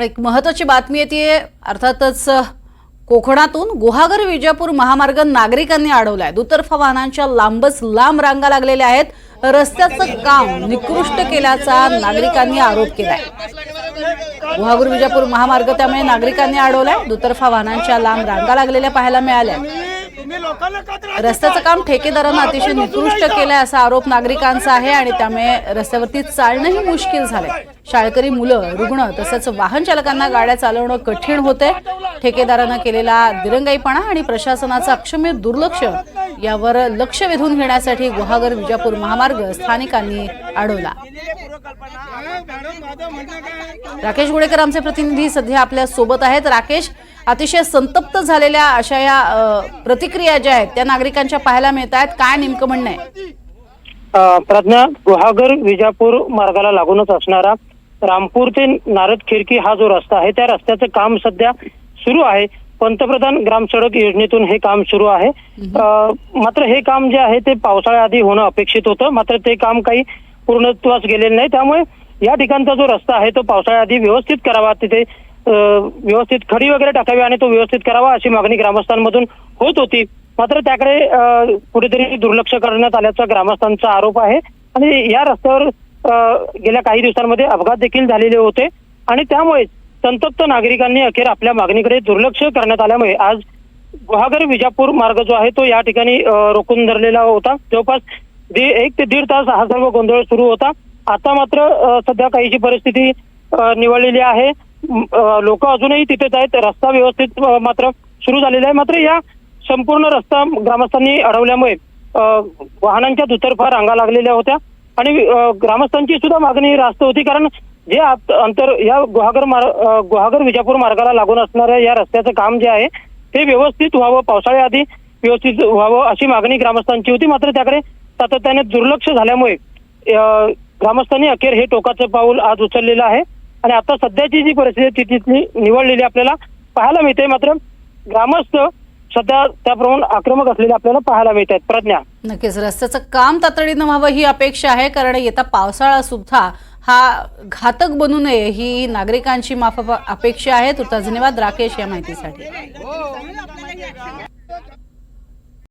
एक महत्त्वाची बातमी येते अर्थातच कोकणातून गुहागर विजापूर महामार्ग नागरिकांनी अडवलाय। दुतर्फा वाहनांच्या लांबच लांब रांगा लागलेल्या आहेत। रस्त्याचं काम निकृष्ट केल्याचा नागरिकांनी आरोप केलाय। गुहागर विजापूर महामार्ग त्यामुळे नागरिकांनी अडवलाय। दुतर्फा वाहनांच्या लांब रांगा लागलेल्या पाहायला मिळाल्या। रस्त्याचं काम ठेकेदारांना अतिशय निकृष्ट केलंय असा आरोप नागरिकांचा आहे आणि त्यामुळे रस्त्यावरती चालणंही मुश्किल झालंय। शाळकरी मुलं, रुग्ण तसंच वाहन चालकांना गाड्या चालवणं कठीण होतंय। ठेकेदारांना केलेला दिरंगाईपणा आणि प्रशासनाचं अक्षम्य दुर्लक्ष यावर लक्ष वेधून घेण्यासाठी गुहागर विजापूर महामार्ग स्थानिकांनी अडवला। राकेश गुडेकर आमचे प्रतिनिधी सध्या आपल्या सोबत आहेत। राकेश, अतिशय संतप्त झालेल्या अशा या प्रतिक्रिया ज्या आहेत त्या नागरिकांच्या पाहायला मिळत आहेत, काय नेमकं म्हणणं आहे? प्रज्ञा, गुहागर विजापूर मार्गाला लागूनच असणारा रामपूर ते नारद खिरकी हा जो रस्ता आहे त्या रस्त्याचं काम सध्या सुरू आहे। पंतप्रधान ग्राम सडक योजनेतून हे काम सुरू आहे। मात्र हे काम जे आहे ते पावसाळ्याआधी होणं अपेक्षित होतं, मात्र ते काम काही पूर्णत्वास गेलेलं नाही। त्यामुळे या ठिकाणचा जो रस्ता आहे तो पावसाळ्याआधी व्यवस्थित करावा, तिथे व्यवस्थित खडी वगैरे टाकावी आणि तो व्यवस्थित करावा अशी मागणी ग्रामस्थांमधून होत होती। मात्र त्याकडे कुठेतरी दुर्लक्ष करण्यात आल्याचा ग्रामस्थांचा आरोप आहे आणि या रस्त्यावर गेल्या काही दिवसांमध्ये अपघात देखील झालेले होते आणि त्यामुळे संतप्त नागरिकांनी अखेर आपल्या मागणीकडे दुर्लक्ष करण्यात आल्यामुळे आज गुहागर विजापूर मार्ग जो आहे तो या ठिकाणी रोखून धरलेला होता। जवळपास 1 ते 1.5 तास हा सर्व गोंधळ सुरू होता। आता मात्र सध्या काहीशी परिस्थिती निवळलेली आहे। लोक अजूनही तिथेच आहेत। रस्ता व्यवस्थित मात्र सुरू झालेला आहे। मात्र या संपूर्ण रस्ता ग्रामस्थांनी अडवल्यामुळे वाहनांच्या दुतर्फा रांगा लागलेल्या होत्या आणि ग्रामस्थांची सुद्धा मागणी रास्त होती, कारण जे अंतर या गुहागर विजापूर मार्गाला लागून असणाऱ्या या रस्त्याचं काम जे आहे ते व्यवस्थित व्हावं, पावसाळ्याआधी व्यवस्थित व्हावं अशी मागणी ग्रामस्थांची होती। मात्र त्याकडे सातत्याने दुर्लक्ष झाल्यामुळे ग्रामस्थांनी अखेर हे टोकाचं पाऊल आज उचललेलं आहे आणि आता सध्याची जी परिस्थिती तिथली निवडलेली आपल्याला पाहायला मिळते। मात्र ग्रामस्थ सध्या त्याप्रमाणे आक्रमक असलेले आपल्याला पाहायला मिळत आहेत। प्रज्ञा, नक्कीच रस्त्याचं काम तातडीनं व्हावं ही अपेक्षा आहे, कारण येता पावसाळा सुद्धा हा घातक बनू नये ही नागरिकांची अपेक्षा आहे। तुर्तास धन्यवाद राकेश या माहितीसाठी।